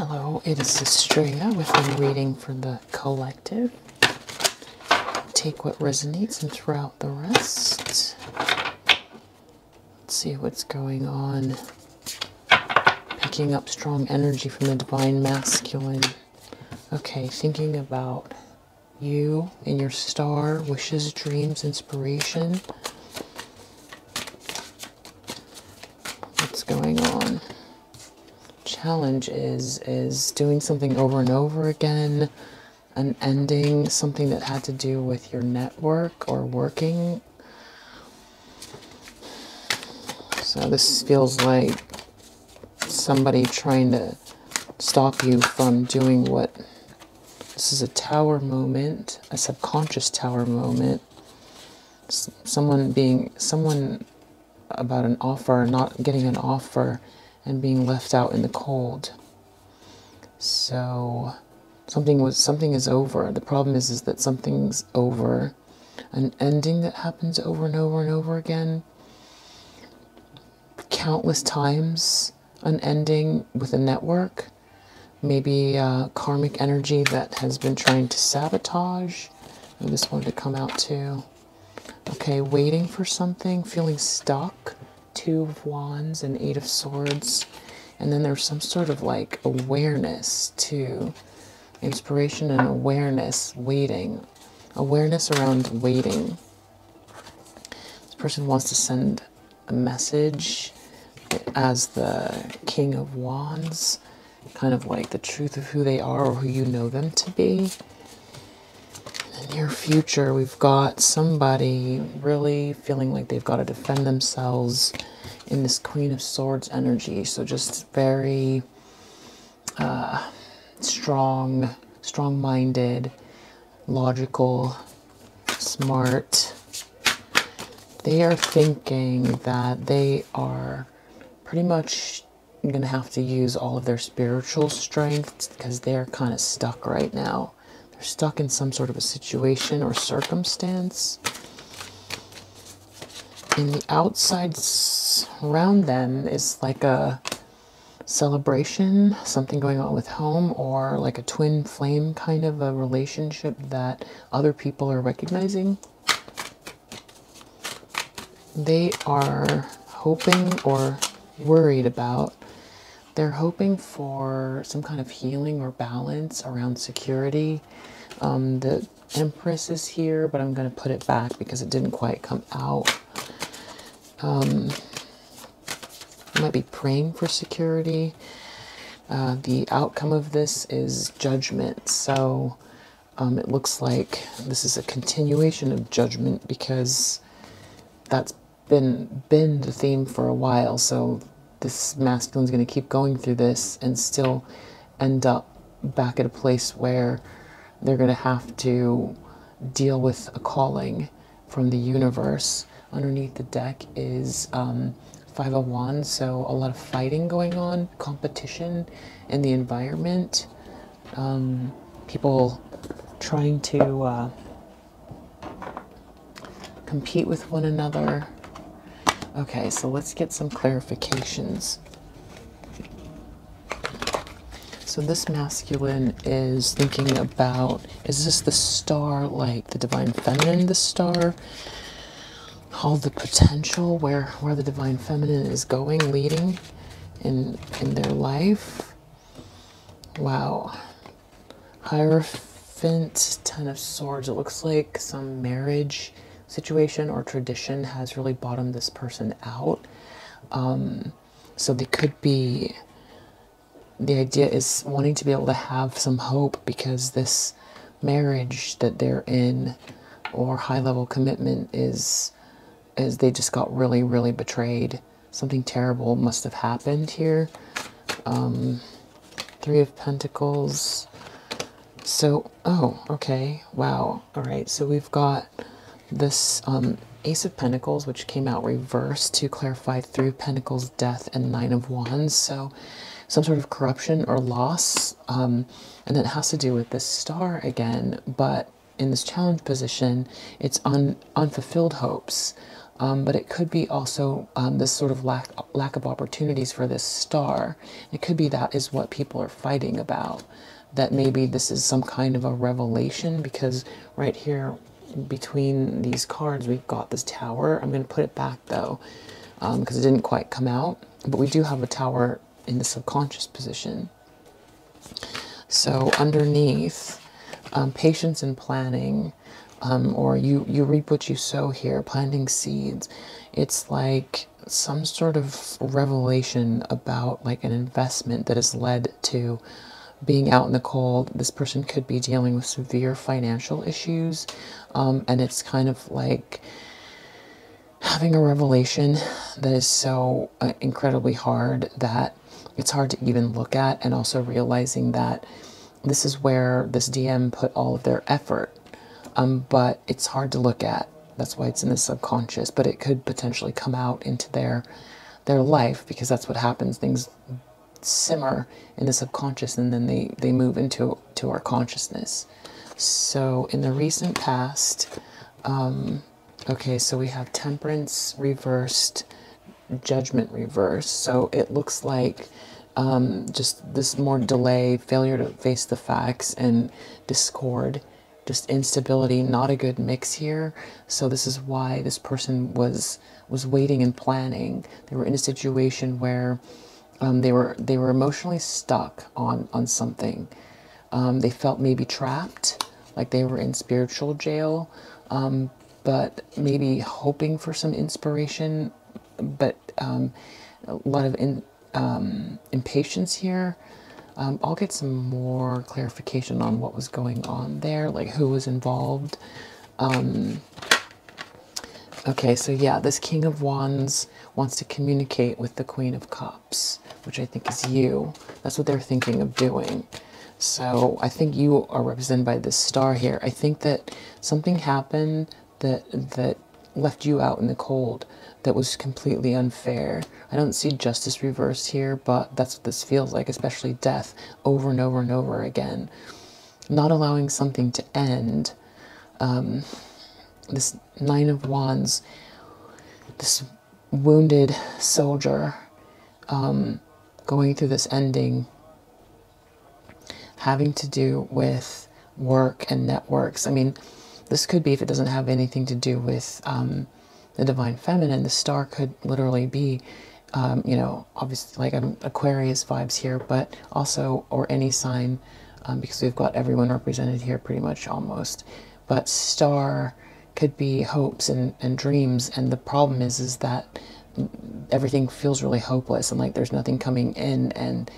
Hello, it is Estrella with a reading for the collective. Take what resonates and throw out the rest. Let's see what's going on. Picking up strong energy from the divine masculine. Okay, thinking about you and your star, wishes, dreams, inspiration. What's going on? Challenge is doing something over and over again, an ending, something that had to do with your network or working. So this feels like somebody trying to stop you from doing what, this is a tower moment, a subconscious tower moment. Someone about an offer, not getting an offer, and being left out in the cold. So something is over. The problem is that something's over. An ending that happens over and over and over again. Countless times. An ending with a network. Maybe karmic energy that has been trying to sabotage. And this one to come out too. Okay, waiting for something, feeling stuck. 2 of Wands and 8 of Swords. And then there's some sort of like awareness too. Inspiration and awareness, waiting. Awareness around waiting. This person wants to send a message as the King of Wands. Kind of like the truth of who they are or who you know them to be. In the near future, we've got somebody really feeling like they've got to defend themselves in this Queen of Swords energy. So just very strong-minded, logical, smart. They are thinking that they are pretty much going to have to use all of their spiritual strength because they're kind of stuck right now. They're stuck in some sort of a situation or circumstance. And the outside around them is like a celebration, something going on with home, or like a twin flame kind of a relationship that other people are recognizing. They are hoping or worried about, they're hoping for some kind of healing or balance around security. The Empress is here, but I'm going to put it back because it didn't quite come out. Might be praying for security. The outcome of this is judgment. So it looks like this is a continuation of judgment because that's been the theme for a while. So this masculine is going to keep going through this and still end up back at a place where they're going to have to deal with a calling from the universe. Underneath the deck is 5 of Wands, so a lot of fighting going on, competition in the environment, people trying to compete with one another. Okay, so let's get some clarifications. So this masculine is thinking about, is this the star, like the divine feminine, the star? All the potential where the divine feminine is going, leading in their life. Wow. Hierophant, 10 of Swords. It looks like some marriage situation or tradition has really bottomed this person out. So they could be, the idea is wanting to be able to have some hope because this marriage that they're in or high-level commitment is they just got really, really betrayed. Something terrible must have happened here. 3 of Pentacles. So, oh, okay. Wow. All right. So we've got this Ace of Pentacles, which came out reversed to clarify 3 of Pentacles, death, and 9 of Wands. So some sort of corruption or loss. And it has to do with this star again. But in this challenge position, it's unfulfilled hopes. But it could be also this sort of lack of opportunities for this star. It could be that is what people are fighting about, that maybe this is some kind of a revelation, because right here between these cards we've got this tower. I'm going to put it back though, because it didn't quite come out, but we do have a tower in the subconscious position. So underneath, patience and planning, or you reap what you sow here, planting seeds. It's like some sort of revelation about like an investment that has led to being out in the cold. This person could be dealing with severe financial issues, and it's kind of like having a revelation that is so incredibly hard that it's hard to even look at, and also realizing that this is where this DM put all of their effort, but it's hard to look at. That's why it's in the subconscious, but it could potentially come out into their life, because that's what happens. Things simmer in the subconscious and then they move into our consciousness. So in the recent past, okay, so we have temperance reversed, judgment reversed. So it looks like just this more delay, failure to face the facts, and discord, just instability, not a good mix here. So this is why this person was waiting and planning. They were in a situation where they were emotionally stuck on something. They felt maybe trapped, like they were in spiritual jail, but maybe hoping for some inspiration, but a lot of impatience here. I'll get some more clarification on what was going on there, like who was involved. Okay, so yeah, this King of Wands wants to communicate with the Queen of Cups, which I think is you. That's what they're thinking of doing. So I think you are represented by this star here. I think that something happened that left you out in the cold, that was completely unfair. I don't see justice reversed here, but that's what this feels like, especially death over and over and over again. Not allowing something to end. This Nine of Wands, this wounded soldier, going through this ending, having to do with work and networks. I mean, this could be, if it doesn't have anything to do with the Divine Feminine, the star could literally be, you know, obviously like Aquarius vibes here, but also, or any sign, because we've got everyone represented here pretty much almost. But star could be hopes and dreams, and the problem is that everything feels really hopeless, and like there's nothing coming in, and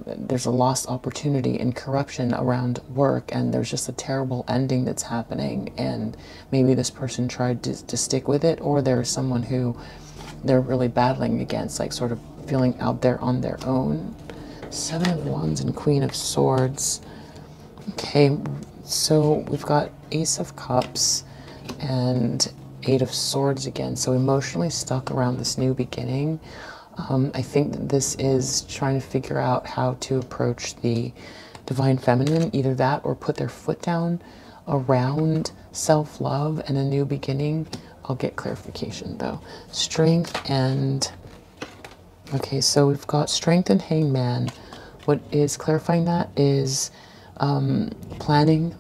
there's a lost opportunity and corruption around work, and there's just a terrible ending that's happening, and maybe this person tried to stick with it, or there's someone who they're really battling against, like sort of feeling out there on their own. Seven of Wands and Queen of Swords. Okay, so we've got Ace of Cups and Eight of Swords again. So emotionally stuck around this new beginning. I think that this is trying to figure out how to approach the Divine Feminine, either that or put their foot down around self-love and a new beginning. I'll get clarification though. Strength and, okay, so we've got Strength and Hangman. What is clarifying that is planning,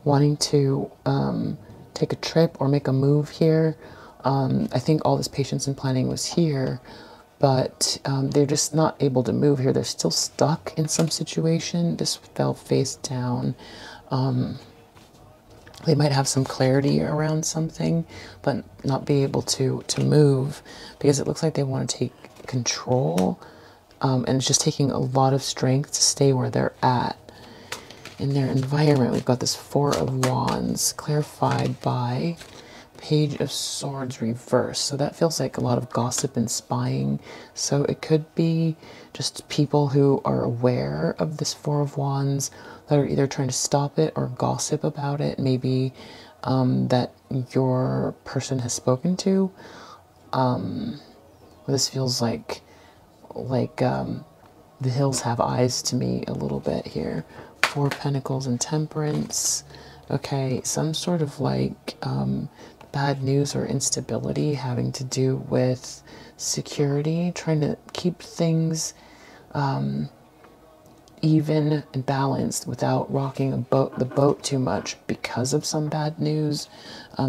wanting to take a trip or make a move here. I think all this patience and planning was here, but they're just not able to move here. They're still stuck in some situation. This fell face down. They might have some clarity around something, but not be able to move, because it looks like they want to take control, and it's just taking a lot of strength to stay where they're at in their environment. We've got this Four of Wands clarified by Page of Swords reversed. So that feels like a lot of gossip and spying. So it could be just people who are aware of this Four of Wands that are either trying to stop it or gossip about it. Maybe that your person has spoken to. This feels like the hills have eyes to me a little bit here. Four of Pentacles and Temperance. Okay, some sort of like bad news or instability having to do with security, trying to keep things even and balanced without rocking the boat too much because of some bad news.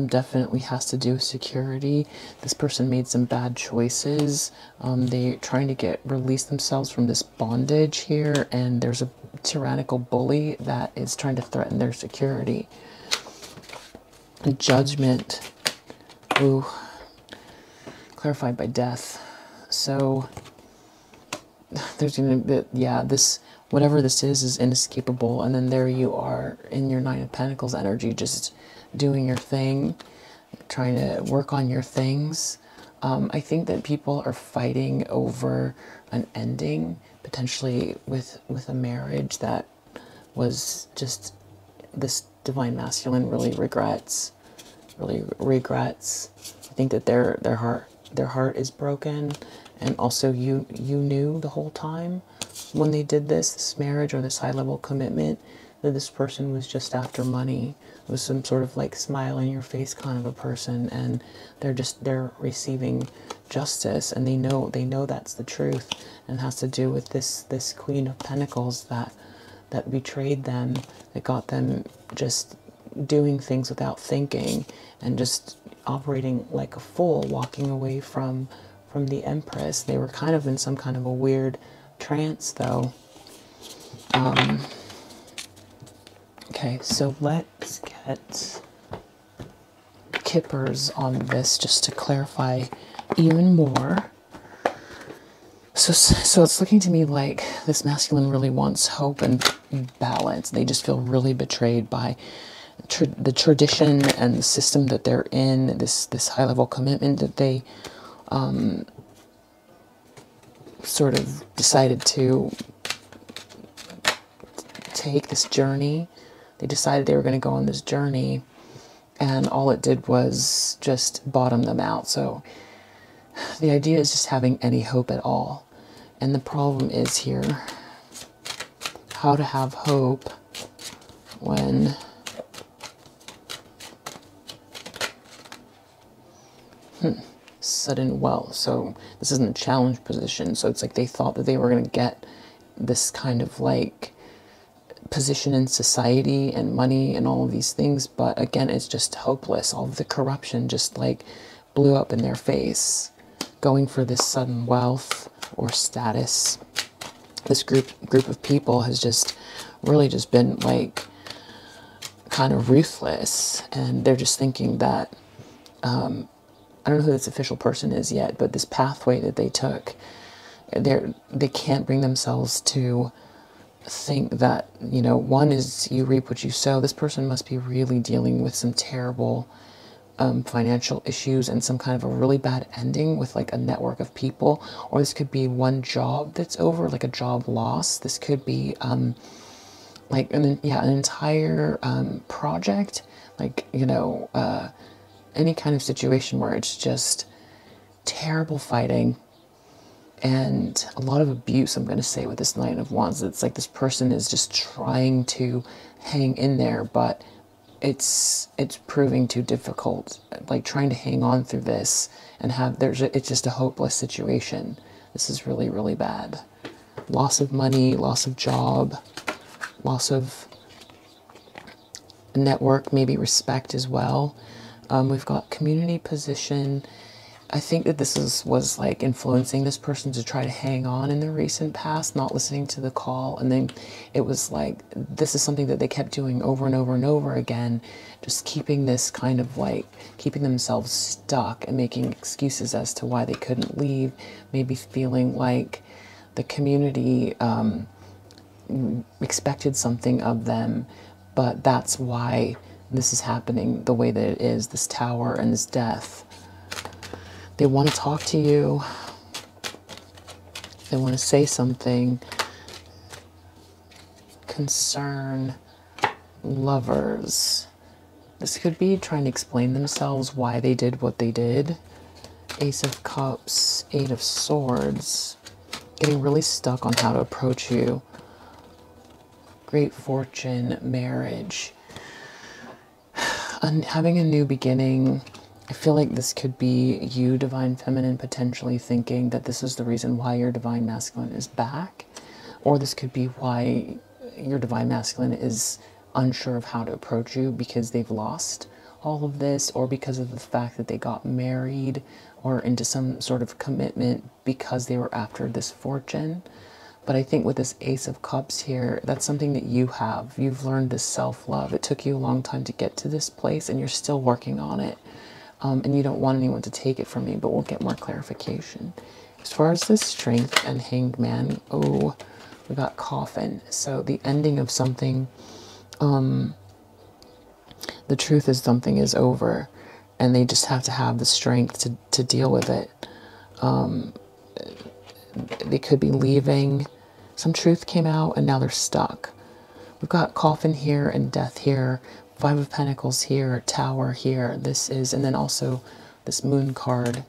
Definitely has to do with security. This person made some bad choices. They're trying to release themselves from this bondage here, and there's a tyrannical bully that is trying to threaten their security. Judgment. Ooh. Clarified by death. So there's gonna be, yeah, this, whatever this is inescapable, and then there you are in your Nine of Pentacles energy, just doing your thing, trying to work on your things. I think that people are fighting over an ending, potentially with a marriage that was just, this divine masculine really regrets. I think that their heart is broken, and also you knew the whole time when they did this marriage or this high level commitment that this person was just after money. It was some sort of like smile in your face kind of a person, and they're receiving justice, and they know that's the truth, and it has to do with this Queen of Pentacles that betrayed them, that got them just doing things without thinking and just operating like a fool, walking away from the Empress. They were kind of in some kind of a weird trance though. Okay, so let's get kippers on this just to clarify even more. So it's looking to me like this masculine really wants hope and balance. They just feel really betrayed by the tradition and the system that they're in, this high level commitment that they sort of decided to take this journey. They decided they were going to go on this journey, and all it did was just bottom them out. So the idea is just having any hope at all. And the problem is here, how to have hope when sudden wealth. So this isn't a challenge position. So it's like they thought that they were going to get this kind of like position in society and money and all of these things. But again, it's just hopeless. All of the corruption just like blew up in their face, going for this sudden wealth or status. This group of people has just really just been like kind of ruthless, and they're just thinking that I don't know who this official person is yet, but this pathway that they took, they can't bring themselves to think that, you know, one is you reap what you sow. This person must be really dealing with some terrible financial issues and some kind of a really bad ending with like a network of people. Or this could be one job that's over, like a job loss. This could be like an entire project, like, you know, any kind of situation where it's just terrible fighting and a lot of abuse. I'm going to say with this Knight of Wands, it's like this person is just trying to hang in there, but it's proving too difficult, like trying to hang on through this and it's just a hopeless situation. This is really, really bad. Loss of money, loss of job, loss of network, maybe respect as well. We've got community position. I think that this was like influencing this person to try to hang on in the recent past, not listening to the call. And then it was like, this is something that they kept doing over and over and over again, just keeping this kind of like, keeping themselves stuck and making excuses as to why they couldn't leave, maybe feeling like the community expected something of them, but that's why this is happening the way that it is, this Tower and this Death. They want to talk to you. They want to say something. Concern. Lovers. This could be trying to explain themselves why they did what they did. Ace of Cups. Eight of Swords. Getting really stuck on how to approach you. Great Fortune. Marriage. And having a new beginning. I feel like this could be you, Divine Feminine, potentially thinking that this is the reason why your Divine Masculine is back. Or this could be why your Divine Masculine is unsure of how to approach you because they've lost all of this, or because of the fact that they got married or into some sort of commitment because they were after this fortune. But I think with this Ace of Cups here, that's something that you have. You've learned this self-love. It took you a long time to get to this place, and you're still working on it. And you don't want anyone to take it from you, but we'll get more clarification. As far as this Strength and Hanged Man, oh, we got Coffin. So the ending of something, the truth is something is over, and they just have to have the strength to deal with it. They could be leaving. Some truth came out and now they're stuck. We've got Coffin here and Death here, Five of Pentacles here, Tower here. This is, and then also this Moon card.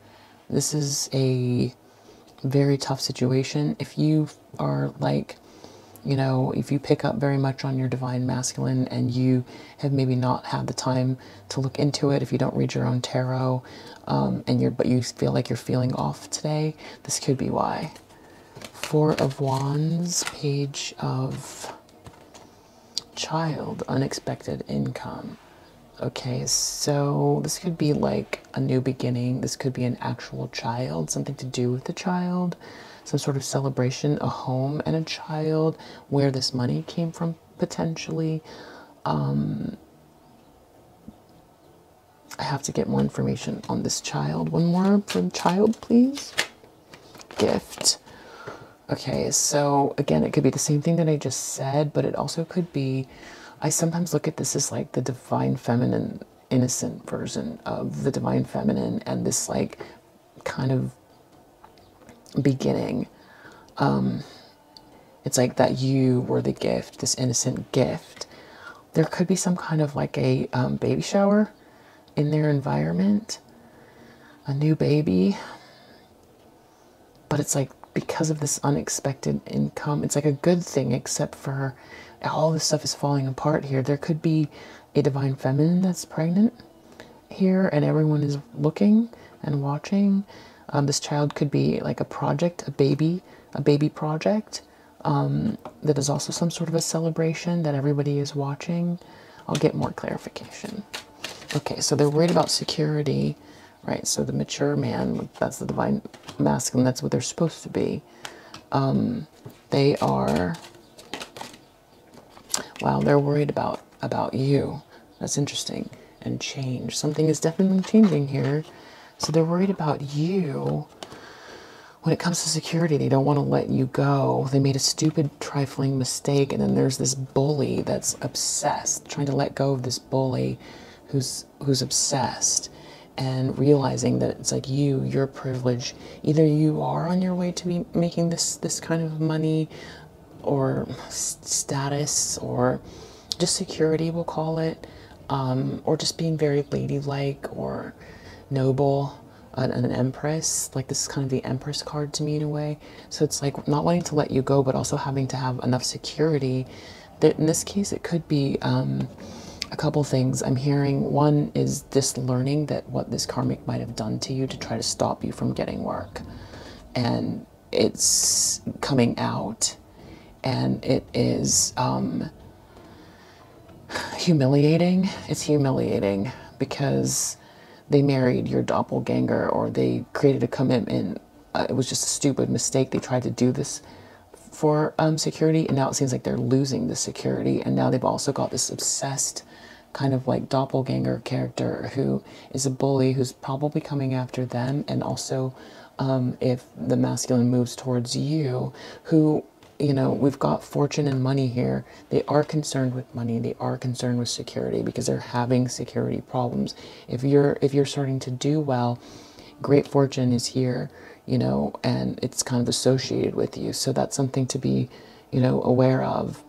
This is a very tough situation. If you are like, you know, if you pick up very much on your Divine Masculine and you have maybe not had the time to look into it, if you don't read your own tarot, but you feel like you're feeling off today, this could be why. Four of Wands, Page of Child, unexpected income. Okay, so this could be like a new beginning. This could be an actual child, something to do with the child, some sort of celebration, a home and a child, where this money came from potentially. I have to get more information on this child. One more from child, please. Gift. Okay, so again, it could be the same thing that I just said, but it also could be, I sometimes look at this as like the Divine Feminine, innocent version of the Divine Feminine, and this like kind of beginning. It's like that you were the gift, this innocent gift. There could be some kind of like a baby shower in their environment, a new baby, but it's like because of this unexpected income, it's like a good thing, except for all this stuff is falling apart here. There could be a Divine Feminine that's pregnant here and everyone is looking and watching. This child could be like a project, a baby project, that is also some sort of a celebration that everybody is watching. I'll get more clarification. Okay, so they're worried about security, right? So the mature man, that's the Divine Masculine, that's what they're supposed to be. They are, wow, they're worried about you. That's interesting. And change. Something is definitely changing here. So they're worried about you. When it comes to security, they don't want to let you go. They made a stupid, trifling mistake, and then there's this bully that's obsessed, trying to let go of this bully who's obsessed, and realizing that it's like your privilege. Either you are on your way to be making this kind of money, or status, or just security, we'll call it, or just being very ladylike or noble. An empress, like this is kind of the Empress card to me in a way. So it's like not wanting to let you go, but also having to have enough security. That in this case, it could be a couple things I'm hearing. One is this learning that what this karmic might have done to you to try to stop you from getting work, and it's coming out, and it is humiliating. It's humiliating because they married your doppelganger, or they created a commitment. It was just a stupid mistake. They tried to do this for security, and now it seems like they're losing the security. And now they've also got this obsessed kind of like doppelganger character who is a bully, who's probably coming after them. And also, if the masculine moves towards you, who, you know, we've got fortune and money here. They are concerned with money. They are concerned with security because they're having security problems. If you're starting to do well, great fortune is here, you know, and it's kind of associated with you. So that's something to be, you know, aware of.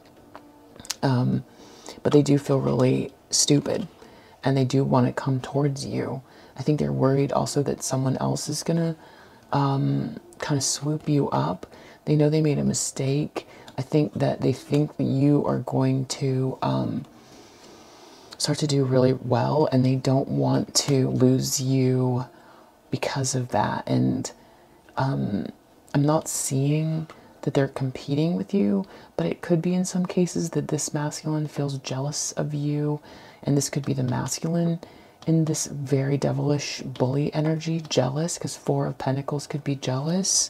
But they do feel really stupid, and they do want to come towards you. I think they're worried also that someone else is gonna kind of swoop you up. They know they made a mistake. I think that they think that you are going to start to do really well, and they don't want to lose you because of that. And I'm not seeing that they're competing with you, but it could be in some cases that this masculine feels jealous of you, and this could be the masculine in this very devilish bully energy, jealous, because Four of Pentacles could be jealous.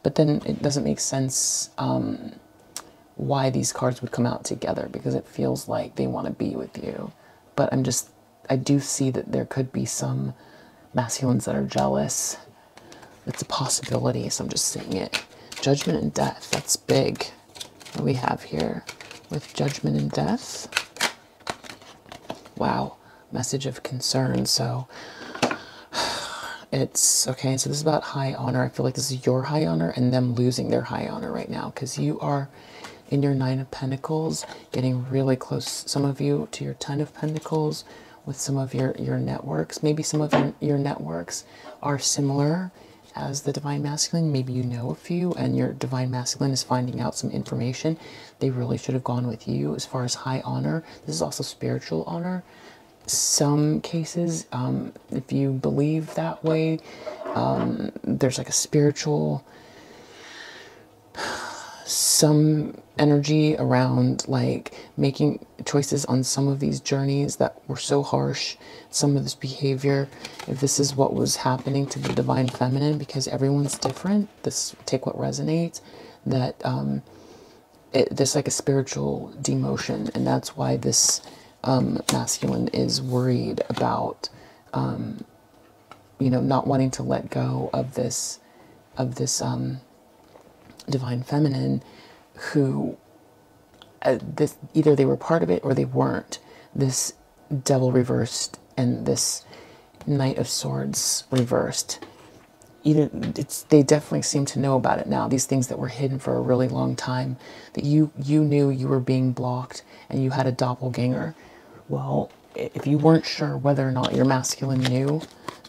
But then it doesn't make sense why these cards would come out together, because it feels like they want to be with you. But I do see that there could be some masculines that are jealous. It's a possibility, so I'm just saying it. Judgment and Death, that's big. What do we have here with Judgment and Death? Wow, message of concern. So it's, okay, so this is about high honor. I feel like this is your high honor and them losing their high honor right now, because you are in your Nine of Pentacles, getting really close, some of you, to your Ten of Pentacles with some of your networks. Maybe some of your networks are similar as the Divine Masculine. Maybe you know a few, and your Divine Masculine is finding out some information. They really should have gone with you as far as high honor. This is also spiritual honor. Some cases, if you believe that way, there's like a spiritual, some energy around like making choices on some of these journeys that were so harsh, some of this behavior, if this is what was happening to the Divine Feminine, because everyone's different, this, take what resonates, that there's like a spiritual demotion, and that's why this masculine is worried about you know, not wanting to let go of this Divine Feminine, who this, either they were part of it or they weren't. This Devil reversed and this Knight of Swords reversed. Either they definitely seem to know about it now. These things that were hidden for a really long time, that you knew you were being blocked and you had a doppelganger. Well, if you weren't sure whether or not your masculine knew,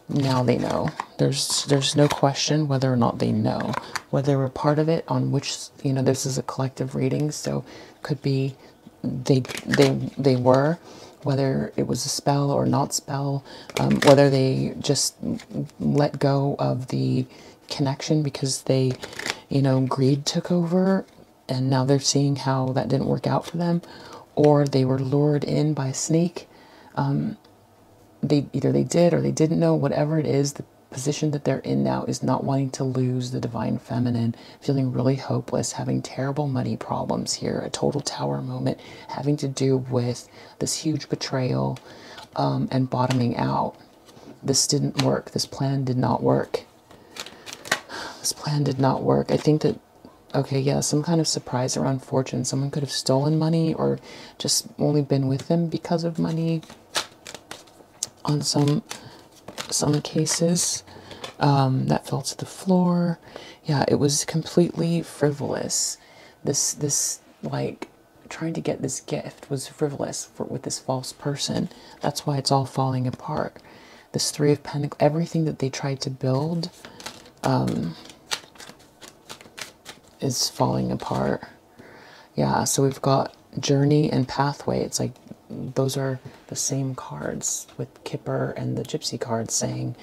now they know. There's no question whether or not they know. Whether they were part of it, on which, you know, this is a collective reading, so could be they were, whether it was a spell or not spell, whether they just let go of the connection because they, you know, greed took over, and now they're seeing how that didn't work out for them, or they were lured in by a snake. Either they did or they didn't know. Whatever it is, the position that they're in now is not wanting to lose the Divine Feminine, feeling really hopeless, having terrible money problems here, a total Tower moment, having to do with this huge betrayal and bottoming out. This didn't work. This plan did not work. This plan did not work. I think that, okay, yeah, some kind of surprise around fortune. Someone could have stolen money or just only been with them because of money. On some cases, that fell to the floor. Yeah, it was completely frivolous. This like trying to get this gift was frivolous with this false person. That's why it's all falling apart. This Three of Pentacles, everything that they tried to build is falling apart. Yeah, so we've got Journey and Pathway. It's like those are the same cards with Kipper and the Gypsy cards, saying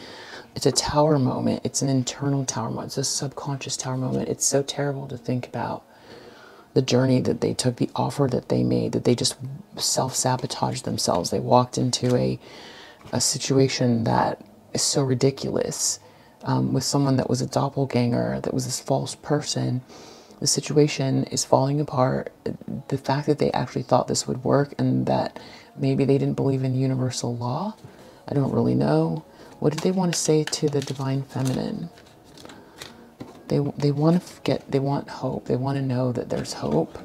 it's a Tower moment. It's an internal Tower moment. It's a subconscious Tower moment. It's so terrible to think about the journey that they took, the offer that they made, that they just self-sabotaged themselves. They walked into a situation that is so ridiculous, with someone that was a doppelganger, that was this false person. The situation is falling apart. The fact that they actually thought this would work, and that maybe they didn't believe in universal law, I don't really know. What did they want to say to the Divine Feminine? They want they want hope. They want to know that there's hope.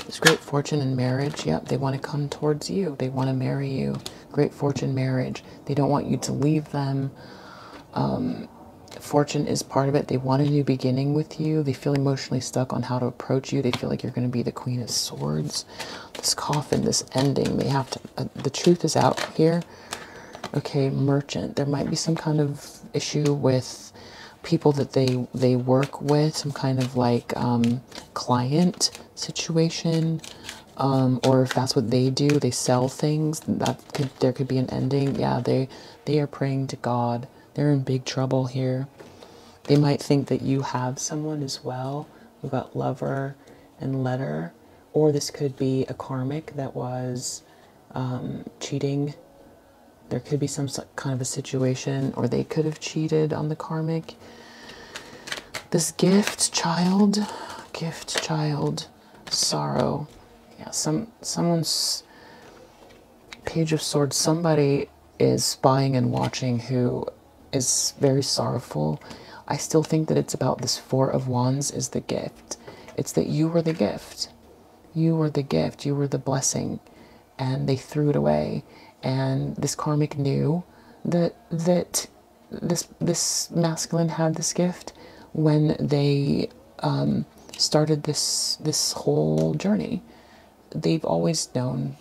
There's great fortune in marriage. Yep, they want to come towards you. They want to marry you. Great fortune marriage. They don't want you to leave them. Fortune is part of it. They want a new beginning with you. They feel emotionally stuck on how to approach you. They feel like you're going to be the Queen of Swords. This coffin, this ending, they have to, the truth is out here. Okay, Merchant. There might be some kind of issue with people that they work with, some kind of like client situation. or if that's what they do, they sell things, there could be an ending. Yeah, they are praying to God. They're in big trouble here. They might think that you have someone as well. We've got lover and letter, or this could be a karmic that was cheating. There could be some kind of a situation, or they could have cheated on the karmic. This gift child, sorrow. Yeah, someone's Page of Swords. Somebody is spying and watching who is very sorrowful. I still think that it's about this Four of Wands is the gift. It's that you were the gift. You were the gift. You were the blessing. And they threw it away. And this karmic knew that this masculine had this gift when they started this whole journey. They've always known.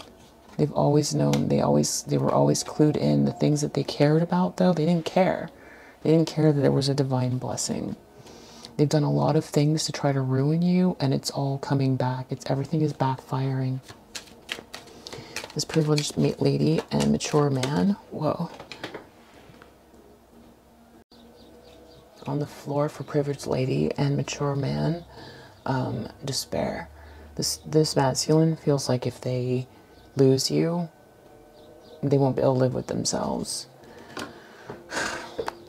They've always known. They were always clued in. The things that they cared about, though, they didn't care. They didn't care that there was a divine blessing. They've done a lot of things to try to ruin you, and it's all coming back. Everything is backfiring. This privileged lady and mature man. Whoa. On the floor for privileged lady and mature man. Despair. This masculine feels like if they lose you, they won't be able to live with themselves.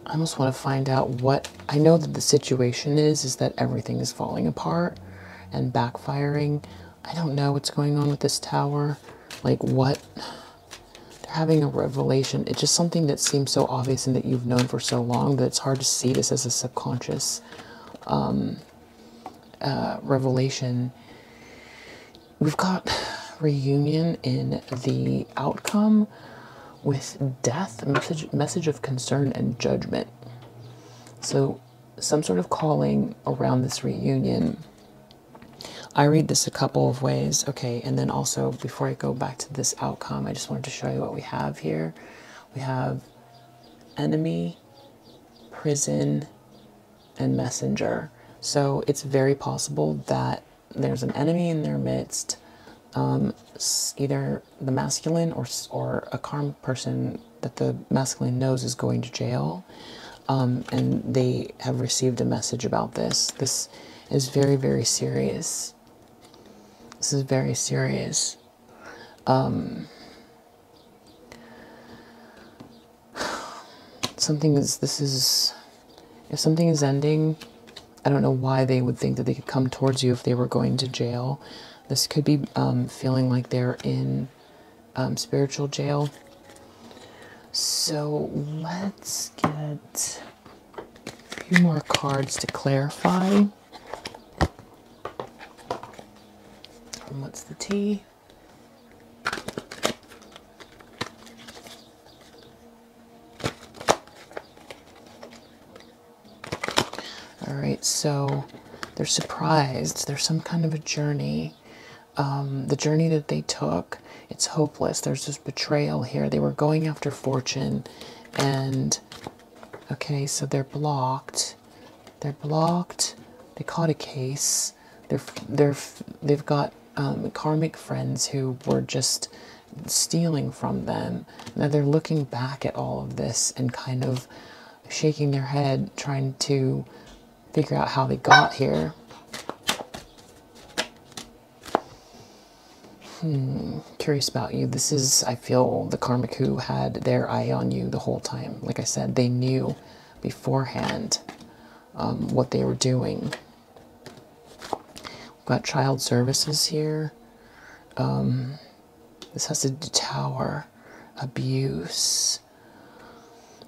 I almost want to find out what... I know that the situation is that everything is falling apart and backfiring. I don't know what's going on with this tower. Like what? They're having a revelation. It's just something that seems so obvious and that you've known for so long that it's hard to see this as a subconscious revelation. We've got reunion in the outcome with death, message of concern and judgment. So some sort of calling around this reunion. I read this a couple of ways. Okay, and then also before I go back to this outcome, I just wanted to show you what we have here. We have enemy, prison, and messenger. So it's very possible that there's an enemy in their midst, either the masculine or a karmic person that the masculine knows is going to jail, and they have received a message about this. This is very, very serious. This is very serious. If something is ending, I don't know why they would think that they could come towards you if they were going to jail. This could be feeling like they're in spiritual jail. So let's get a few more cards to clarify. And what's the tea? All right, so they're surprised. There's some kind of a journey. The journey that they took, it's hopeless. There's this betrayal here. They were going after fortune, and okay, so they're blocked. They're blocked. They caught a case. They've got karmic friends who were just stealing from them. Now they're looking back at all of this and kind of shaking their head, trying to figure out how they got here. Curious about you. This is, I feel, the karmic who had their eye on you the whole time. Like I said, they knew beforehand what they were doing. We've got child services here. This has a tower. Abuse.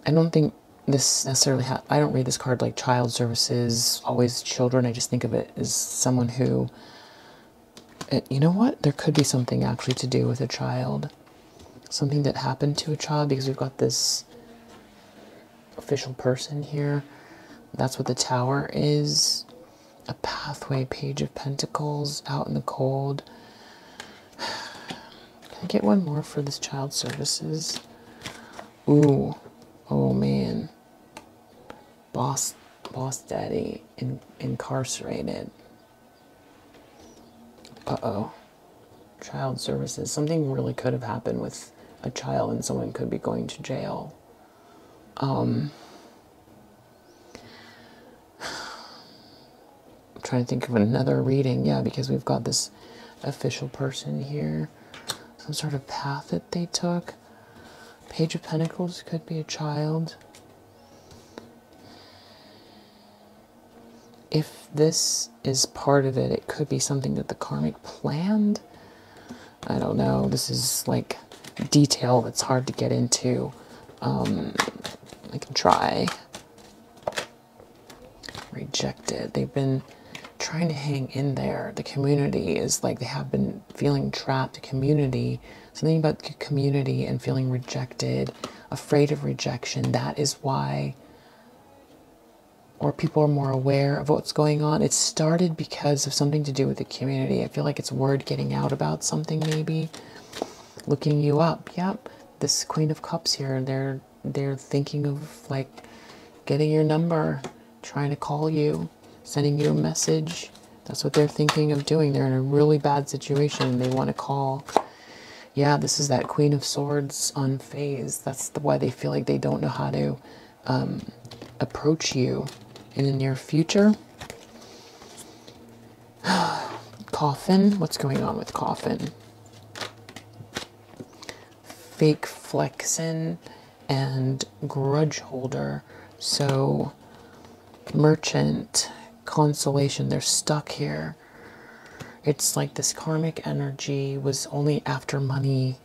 I don't think this necessarily I don't read this card like child services, always children. I just think of it as someone who... You know what? There could be something actually to do with a child. Something that happened to a child, because we've got this official person here. That's what the tower is. A pathway, Page of Pentacles, out in the cold. Can I get one more for this child services? Ooh. Oh, man. Boss daddy incarcerated. Uh-oh. Child services. Something really could have happened with a child and someone could be going to jail. I'm trying to think of another reading. Yeah, because we've got this official person here. Some sort of path that they took. Page of Pentacles could be a child. If this is part of it, it could be something that the karmic planned. I don't know. This is like detail that's hard to get into. I can try. Rejected. They've been trying to hang in there. The community is like, they have been feeling trapped. The community, something about the community and feeling rejected, afraid of rejection. That is why, or people are more aware of what's going on. It started because of something to do with the community. I feel like it's word getting out about something, maybe. Looking you up. Yep. This Queen of Cups here, they're thinking of like getting your number, trying to call you, sending you a message. That's what they're thinking of doing. They're in a really bad situation. They want to call. Yeah, this is that Queen of Swords unfazed. That's why they feel like they don't know how to approach you in the near future. Coffin. What's going on with Coffin? Fake flexin and grudge holder. So merchant, consolation, they're stuck here. It's like this karmic energy was only after money,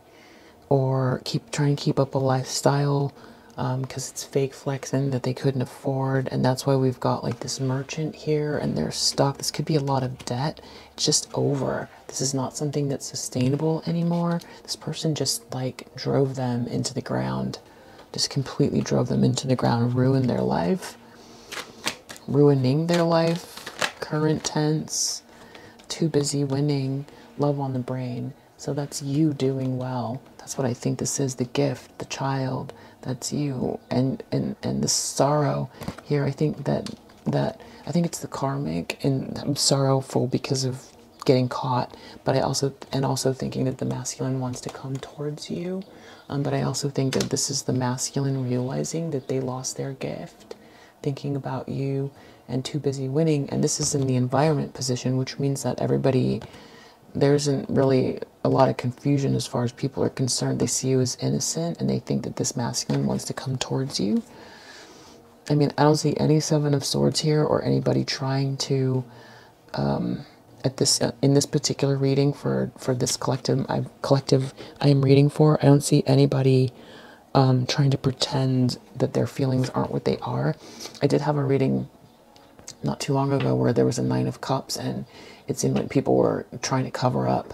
or trying to keep up a lifestyle, because it's fake flexing that they couldn't afford. And that's why we've got like this merchant here and they're stuck. This could be a lot of debt. It's just over. This is not something that's sustainable anymore. This person just like drove them into the ground, just completely drove them into the ground, ruined their life, ruining their life. Current tense, too busy winning, love on the brain. So that's you doing well. That's what I think this is. The gift, the child, that's you. And the sorrow here, I think that I think it's the karmic, and I'm sorrowful because of getting caught, but I also thinking that the masculine wants to come towards you. But I also think that this is the masculine realizing that they lost their gift, thinking about you, and too busy winning. And this is in the environment position, which means that there isn't really a lot of confusion as far as people are concerned. They see you as innocent and they think that this masculine wants to come towards you. I mean, I don't see any Seven of Swords here or anybody trying to, in this particular reading for this collective I am reading for, I don't see anybody trying to pretend that their feelings aren't what they are. I did have a reading not too long ago where there was a Nine of Cups, and it seemed like people were trying to cover up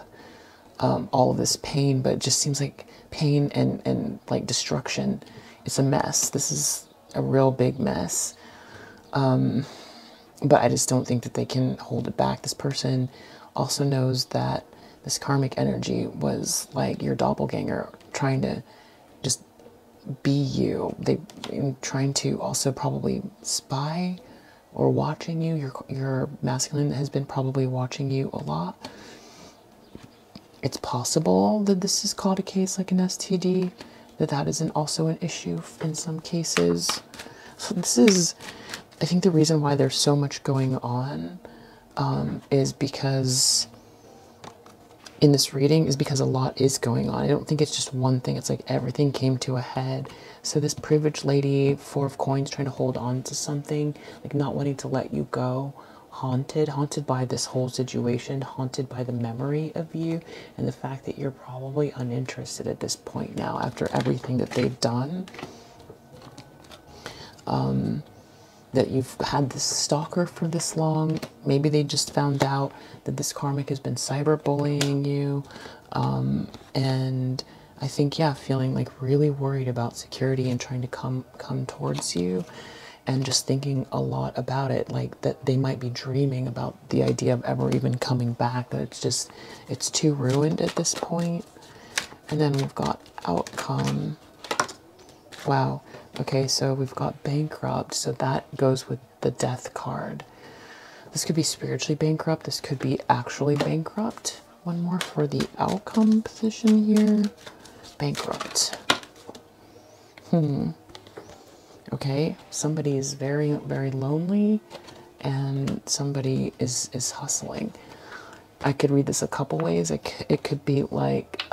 all of this pain, but it just seems like pain and like destruction. It's a mess. This is a real big mess. But I just don't think that they can hold it back. This person also knows that this karmic energy was like your doppelganger trying to just be you. They trying to also probably spy or watching you. Your masculine has been probably watching you a lot. It's possible that this is called a case like an STD, that isn't also an issue in some cases. So this is, I think the reason why there's so much going on is because in this reading is because a lot is going on. I don't think it's just one thing. It's like everything came to a head. So this privileged lady, Four of Coins, trying to hold on to something, like not wanting to let you go, haunted by this whole situation, haunted by the memory of you and the fact that you're probably uninterested at this point now after everything that they've done. That you've had this stalker for this long. Maybe they just found out that this karmic has been cyberbullying you. And I think, yeah, feeling like really worried about security and trying to come towards you, and just thinking a lot about it, like that they might be dreaming about the idea of ever even coming back, that it's too ruined at this point. And then we've got outcome. Wow. Okay, so we've got bankrupt, so that goes with the death card. This could be spiritually bankrupt, this could be actually bankrupt. One more for the outcome position here. Bankrupt. Okay, somebody is very, very lonely and somebody is hustling. I could read this a couple ways. It could be like,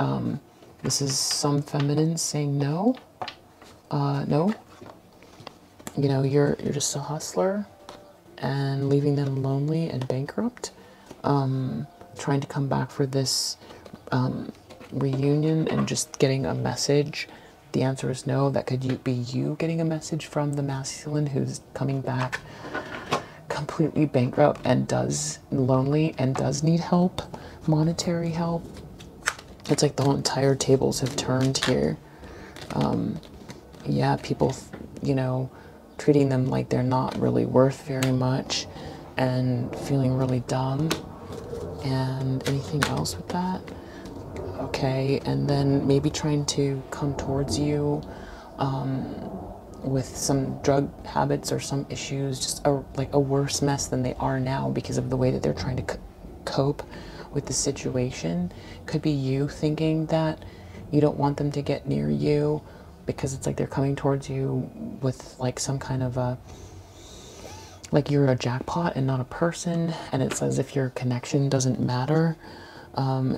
this is some feminine saying no. No. You know, you're just a hustler and leaving them lonely and bankrupt. Trying to come back for this reunion and just getting a message. The answer is no. That could be you getting a message from the masculine who's coming back completely bankrupt and lonely and does need help, monetary help. It's like the whole entire tables have turned here. Yeah, people, you know, treating them like they're not really worth very much and feeling really dumb. And anything else with that? Okay, and then maybe trying to come towards you with some drug habits or some issues, just like a worse mess than they are now because of the way that they're trying to cope with the situation. Could be you thinking that you don't want them to get near you because it's like they're coming towards you with like some kind of a, like you're a jackpot and not a person, and it's as if your connection doesn't matter.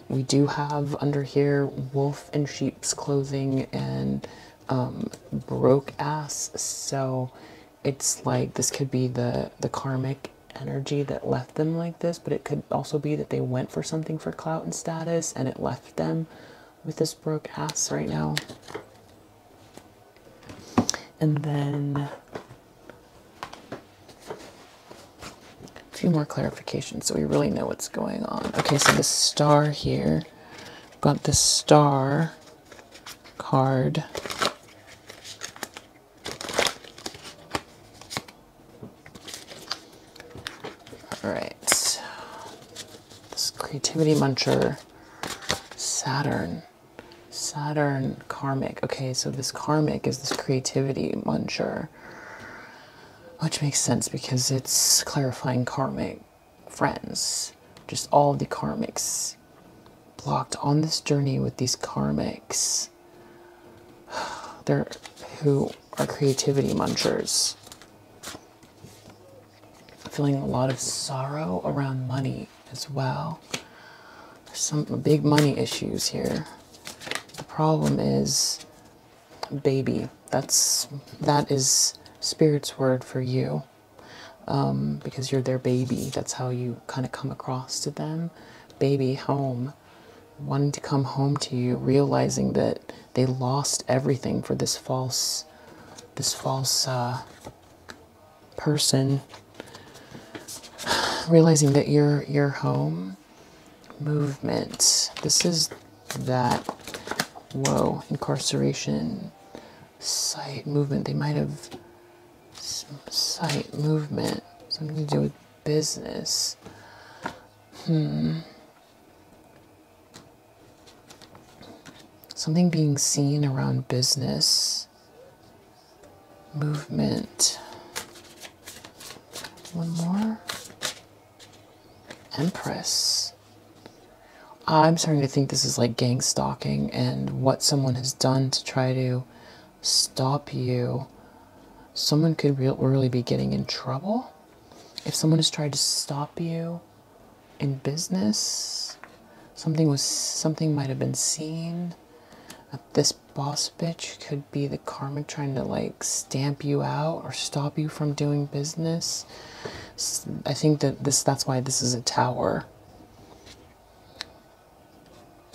We do have under here wolf in sheep's clothing and broke ass, so it's like this could be the karmic energy that left them like this, but it could also be that they went for something for clout and status and it left them with this broke ass right now. And then a few more clarifications so we really know what's going on. Okay, so the star here, got the star card. All right, this creativity muncher, Saturn karmic. Okay, so this karmic is this creativity muncher, which makes sense because it's clarifying karmic friends. Just all of the karmics blocked on this journey with these karmics. They're who are creativity munchers. Feeling a lot of sorrow around money as well. There's some big money issues here. The problem is baby. That is Spirit's word for you, because you're their baby. That's how you kind of come across to them. Baby, home, wanting to come home to you, realizing that they lost everything for this false person, realizing that you're home. Movement. This is that. Whoa, incarceration, sight, movement. They might have some sight, movement, something to do with business. Something being seen around business. Movement. One more. Empress. I'm starting to think this is like gang stalking and what someone has done to try to stop you. Someone could really be getting in trouble. If someone has tried to stop you in business, something might have been seen. This boss bitch could be the karmic trying to like stamp you out or stop you from doing business. I think that that's why this is a tower.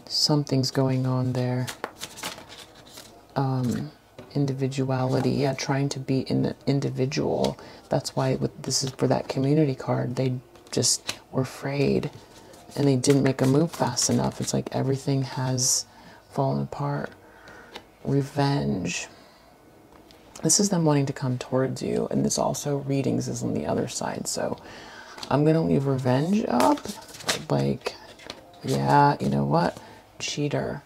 Something's going on there. Individuality, yeah, trying to be in the individual. That's why this is for that community card. They just were afraid and they didn't make a move fast enough. It's like everything has fallen apart. Revenge. This is them wanting to come towards you, and this also readings is on the other side. So I'm gonna leave revenge up. Like, yeah, you know what? Cheater.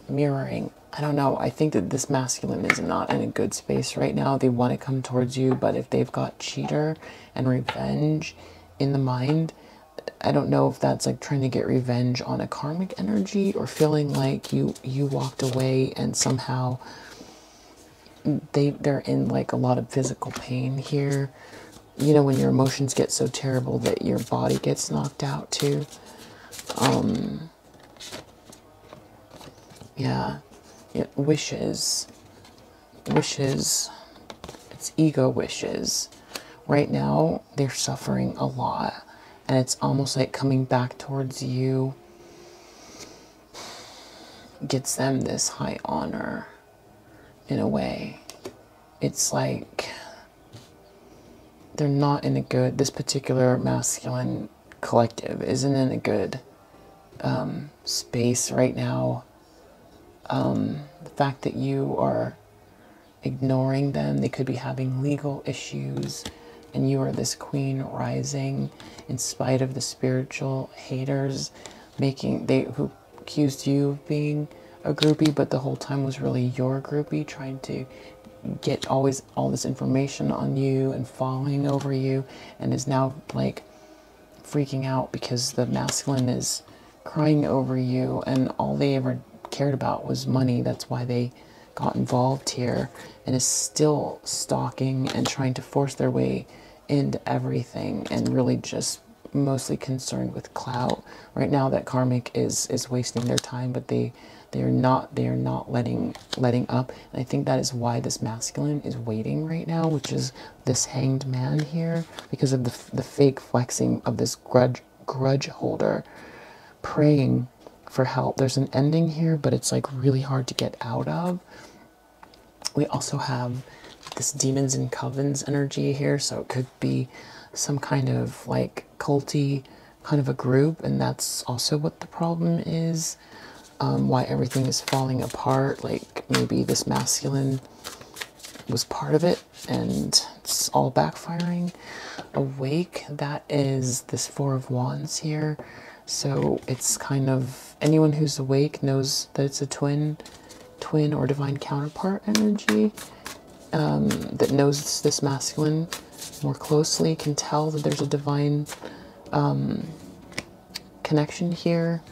Mirroring. I don't know. I think that this masculine is not in a good space right now. They want to come towards you, but if they've got cheater and revenge in the mind, I don't know if that's like trying to get revenge on a karmic energy, or feeling like you walked away and somehow they're in like a lot of physical pain here. You know, when your emotions get so terrible that your body gets knocked out too. Yeah, wishes, it's ego wishes. Right now, they're suffering a lot, and it's almost like coming back towards you gets them this high honor in a way. It's like they're not in a good, this particular masculine collective isn't in a good space right now. The fact that you are ignoring them, they could be having legal issues, and you are this queen rising in spite of the spiritual haters who accused you of being a groupie, but the whole time was really your groupie, trying to get all this information on you and falling over you, and is now like freaking out because the masculine is crying over you, and all they ever cared about was money. That's why they got involved here, and is still stalking and trying to force their way into everything, and really just mostly concerned with clout. Right now that karmic is wasting their time, but they are not letting up. And I think that is why this masculine is waiting right now, which is this hanged man here, because of the fake flexing of this grudge holder praying for help. There's an ending here, but it's like really hard to get out of. We also have this demons and covens energy here, so it could be some kind of like culty kind of a group, and that's also what the problem is. Why everything is falling apart. Like maybe this masculine was part of it and it's all backfiring. Awake, that is this Four of Wands here. So it's kind of, anyone who's awake knows that it's a twin or divine counterpart energy, that knows this masculine more closely, can tell that there's a divine connection here.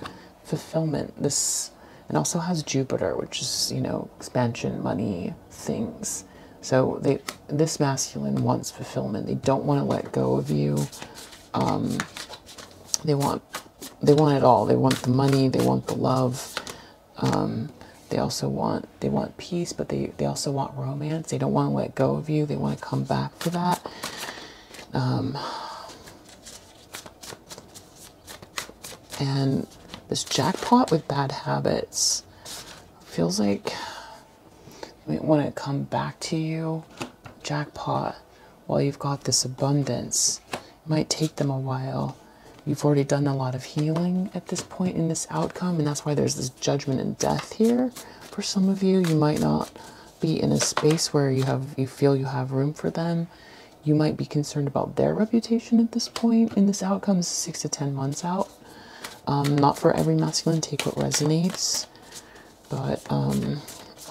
Fulfillment, this, and also has Jupiter, which is, you know, expansion, money, things. So this masculine wants fulfillment. They don't want to let go of you. They want it all. They want the money, they want the love. They also want peace, but they also want romance. They don't want to let go of you. They want to come back for that. And this jackpot with bad habits feels like they want to come back to you. Jackpot, while you've got this abundance, it might take them a while. You've already done a lot of healing at this point in this outcome, and that's why there's this judgment and death here. For some of you, you might not be in a space where you feel you have room for them. You might be concerned about their reputation at this point in this outcome. This is 6 to 10 months out. Not for every masculine, take what resonates. But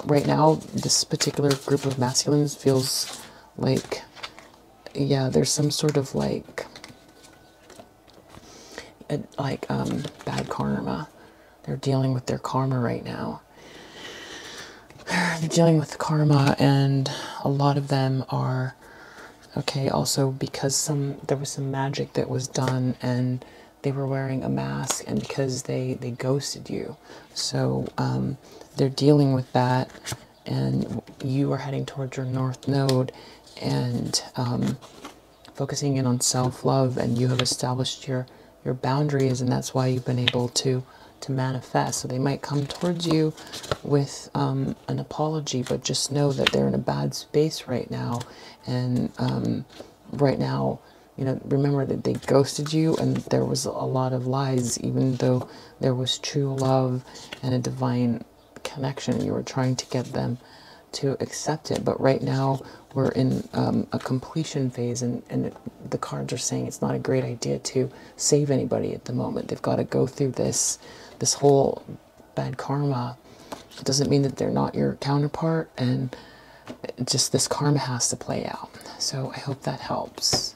right now, this particular group of masculines feels like, yeah, there's some sort of like bad karma. They're dealing with their karma right now. They're dealing with karma, and a lot of them are, okay, also because there was some magic that was done, and they were wearing a mask, and because they ghosted you. So they're dealing with that, and you are heading towards your north node and focusing in on self-love, and you have established your boundaries, and that's why you've been able to manifest. So they might come towards you with an apology, but just know that they're in a bad space right now. And right now, you know, remember that they ghosted you, and there was a lot of lies, even though there was true love and a divine connection. You were trying to get them to accept it, but right now we're in a completion phase, and the cards are saying it's not a great idea to save anybody at the moment. They've got to go through this whole bad karma. It doesn't mean that they're not your counterpart, and just this karma has to play out. So I hope that helps.